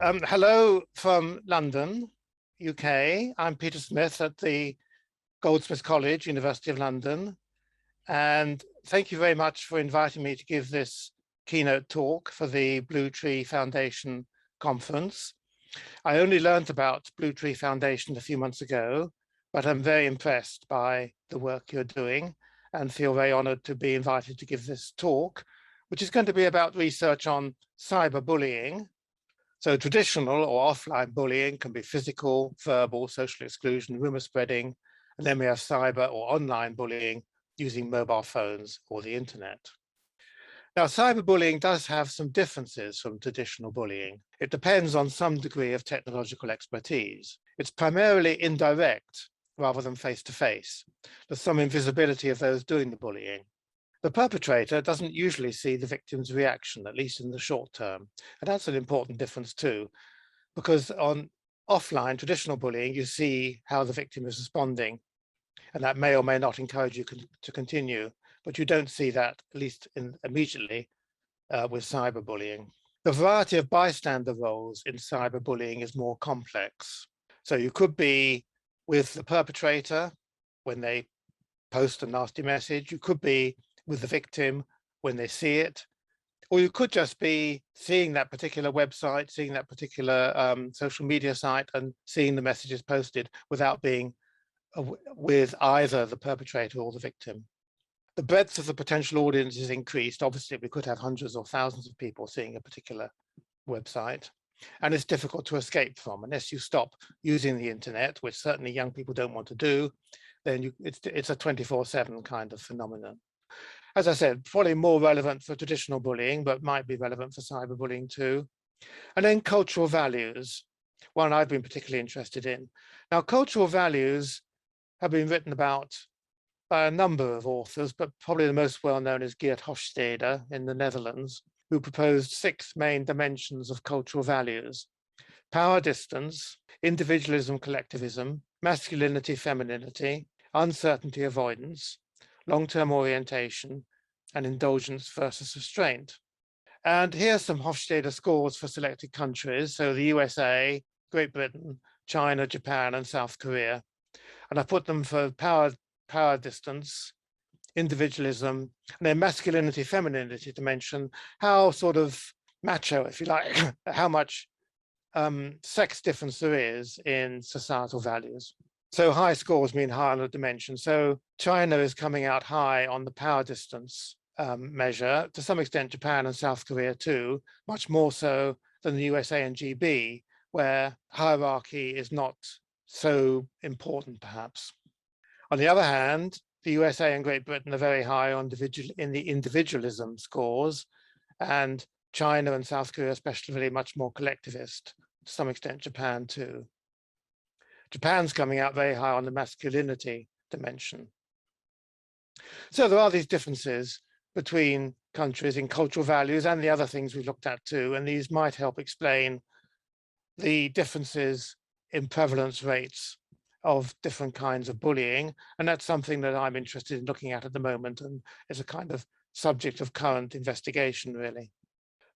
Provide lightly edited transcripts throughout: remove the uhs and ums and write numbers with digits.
Hello from London, UK. I'm Peter Smith at the Goldsmiths College, University of London. And thank you very much for inviting me to give this keynote talk for the Blue Tree Foundation conference. I only learned about Blue Tree Foundation a few months ago, but I'm very impressed by the work you're doing and feel very honored to be invited to give this talk, which is going to be about research on cyberbullying. So traditional or offline bullying can be physical, verbal, social exclusion, rumor spreading, and then we have cyber or online bullying using mobile phones or the internet. Now, cyberbullying does have some differences from traditional bullying. It depends on some degree of technological expertise. It's primarily indirect rather than face-to-face. There's some invisibility of those doing the bullying. The perpetrator doesn't usually see the victim's reaction, at least in the short term. And that's an important difference too, because on offline traditional bullying, you see how the victim is responding, and that may or may not encourage you to continue, but you don't see that, at least immediately, with cyberbullying. The variety of bystander roles in cyberbullying is more complex. So you could be with the perpetrator when they post a nasty message, you could be with the victim when they see it, or you could just be seeing that particular website, seeing that particular social media site and seeing the messages posted without being with either the perpetrator or the victim. The breadth of the potential audience is increased. Obviously, we could have hundreds or thousands of people seeing a particular website, and it's difficult to escape from unless you stop using the internet, which certainly young people don't want to do. Then it's a 24/7 kind of phenomenon. As I said, probably more relevant for traditional bullying, but might be relevant for cyberbullying too. And then cultural values, one I've been particularly interested in. Now, cultural values have been written about by a number of authors, but probably the most well-known is Geert Hofstede in the Netherlands, who proposed 6 main dimensions of cultural values: power distance, individualism, collectivism, masculinity, femininity, uncertainty avoidance, long-term orientation, and indulgence versus restraint. And here's some Hofstede scores for selected countries. So the USA, Great Britain, China, Japan, and South Korea. And I put them for power distance, individualism, and then masculinity, femininity dimension, how sort of macho, if you like, how much sex difference there is in societal values. So high scores mean high on the dimension. So China is coming out high on the power distance measure, to some extent Japan and South Korea too, much more so than the USA and GB, where hierarchy is not so important perhaps. On the other hand, the USA and Great Britain are very high on in the individualism scores, and China and South Korea especially really much more collectivist, to some extent Japan too. Japan's coming out very high on the masculinity dimension. So there are these differences between countries in cultural values and the other things we've looked at too, and these might help explain the differences in prevalence rates of different kinds of bullying. And that's something that I'm interested in looking at the moment, and is a kind of subject of current investigation, really.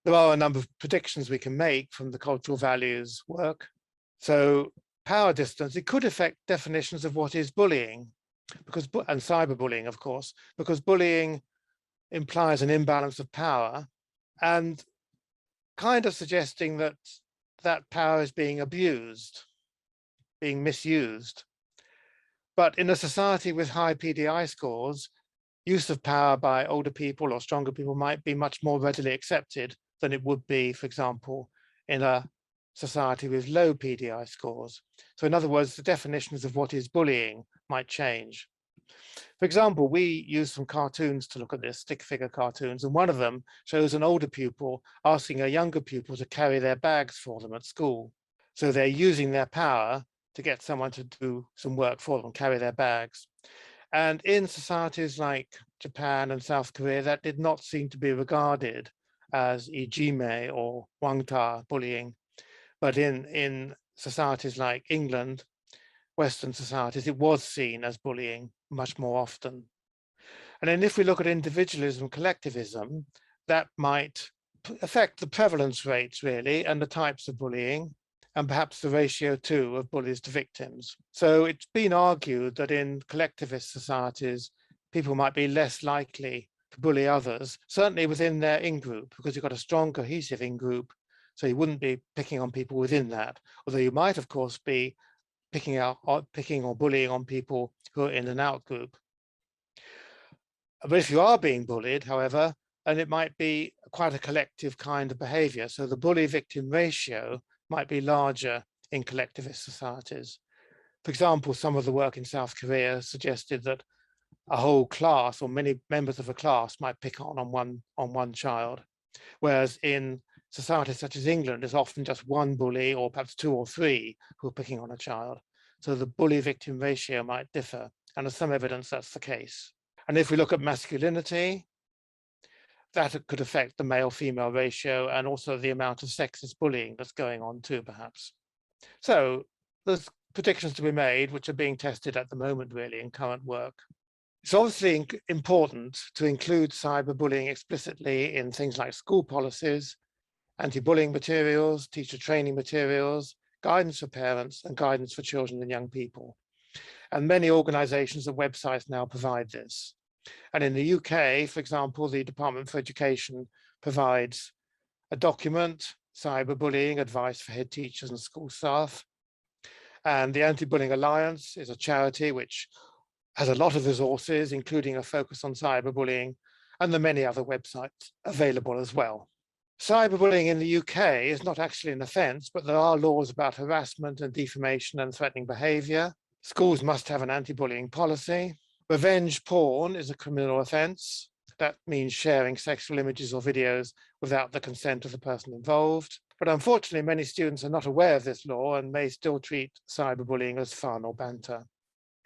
There are a number of predictions we can make from the cultural values work. So power distance, it could affect definitions of what is bullying, and cyberbullying, of course, because bullying implies an imbalance of power and kind of suggesting that that power is being abused, being misused. But in a society with high PDI scores, use of power by older people or stronger people might be much more readily accepted than it would be, for example, in a society with low PDI scores. So in other words, the definitions of what is bullying might change. For example, we use some cartoons to look at this, stick figure cartoons, and one of them shows an older pupil asking a younger pupil to carry their bags for them at school. So they're using their power to get someone to do some work for them, carry their bags. And in societies like Japan and South Korea, that did not seem to be regarded as ijime or wangta bullying. But in societies like England, Western societies, it was seen as bullying much more often. And then if we look at individualism, collectivism, that might affect the prevalence rates really and the types of bullying, and perhaps the ratio too of bullies to victims. So it's been argued that in collectivist societies, people might be less likely to bully others, certainly within their in-group, because you've got a strong cohesive in-group, so you wouldn't be picking on people within that, although you might of course be picking or bullying on people who are in an out-group. But if you are being bullied, however, and it might be quite a collective kind of behavior, so the bully-victim ratio might be larger in collectivist societies. For example, some of the work in South Korea suggested that a whole class or many members of a class might pick on one child, whereas in societies such as England, it's often just one bully or perhaps two or three who are picking on a child. So the bully-victim ratio might differ, and there's some evidence that's the case. And if we look at masculinity, that could affect the male-female ratio and also the amount of sexist bullying that's going on too, perhaps. So there's predictions to be made, which are being tested at the moment, really, in current work. It's obviously important to include cyberbullying explicitly in things like school policies, anti-bullying materials, teacher training materials, guidance for parents, and guidance for children and young people. And many organizations and websites now provide this. And in the UK, for example, the Department for Education provides a document, Cyberbullying Advice for Head Teachers and School Staff. And the Anti-Bullying Alliance is a charity which has a lot of resources, including a focus on cyberbullying, and the many other websites available as well. Cyberbullying in the UK is not actually an offence, but there are laws about harassment and defamation and threatening behaviour. Schools must have an anti-bullying policy. Revenge porn is a criminal offence. That means sharing sexual images or videos without the consent of the person involved. But unfortunately, many students are not aware of this law and may still treat cyberbullying as fun or banter.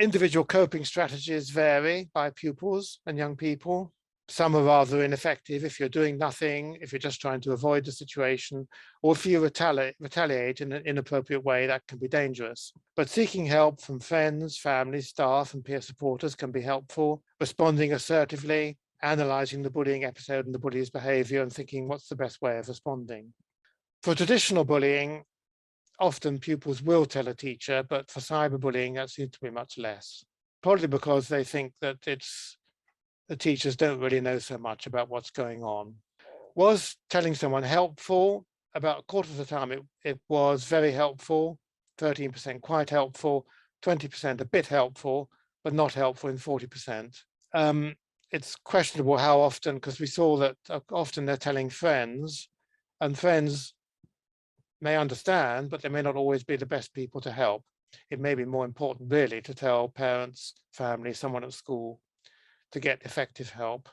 Individual coping strategies vary by pupils and young people. Some are rather ineffective if you're doing nothing, if you're just trying to avoid the situation, or if you retaliate in an inappropriate way, that can be dangerous. But seeking help from friends, family, staff, and peer supporters can be helpful. Responding assertively, analysing the bullying episode and the bully's behaviour, and thinking what's the best way of responding. For traditional bullying, often pupils will tell a teacher, but for cyberbullying, that seems to be much less. Probably because they think that the teachers don't really know so much about what's going on. Was telling someone helpful? About a quarter of the time it was very helpful, 13% quite helpful, 20% a bit helpful, but not helpful in 40%. It's questionable how often, because we saw that often they're telling friends, and friends may understand, but they may not always be the best people to help. It may be more important really to tell parents, family, someone at school to get effective help.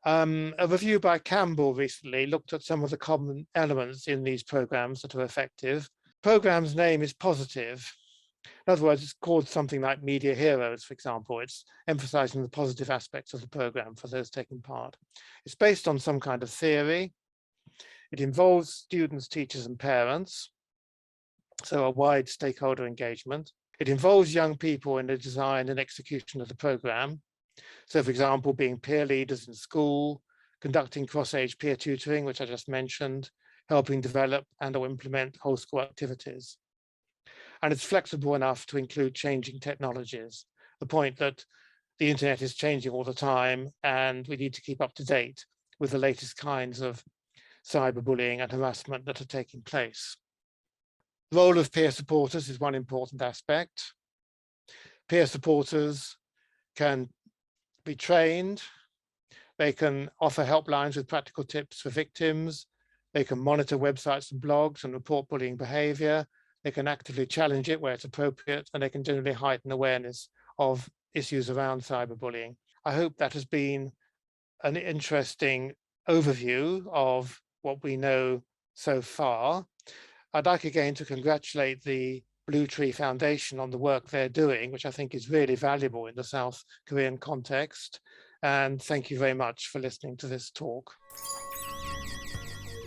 A review by Campbell recently looked at some of the common elements in these programs that are effective. Program's name is positive. In other words, it's called something like Media Heroes, for example. It's emphasizing the positive aspects of the program for those taking part. It's based on some kind of theory. It involves students, teachers, and parents, so a wide stakeholder engagement. It involves young people in the design and execution of the program. So, for example, being peer leaders in school, conducting cross-age peer tutoring, which I just mentioned, helping develop and or implement whole school activities. And it's flexible enough to include changing technologies. The point that the internet is changing all the time and we need to keep up to date with the latest kinds of cyberbullying and harassment that are taking place. The role of peer supporters is one important aspect. Peer supporters can be trained. They can offer helplines with practical tips for victims. They can monitor websites and blogs and report bullying behavior. They can actively challenge it where it's appropriate, and they can generally heighten awareness of issues around cyberbullying. I hope that has been an interesting overview of what we know so far. I'd like again to congratulate the Blue Tree Foundation on the work they're doing, which I think is really valuable in the South Korean context. And thank you very much for listening to this talk.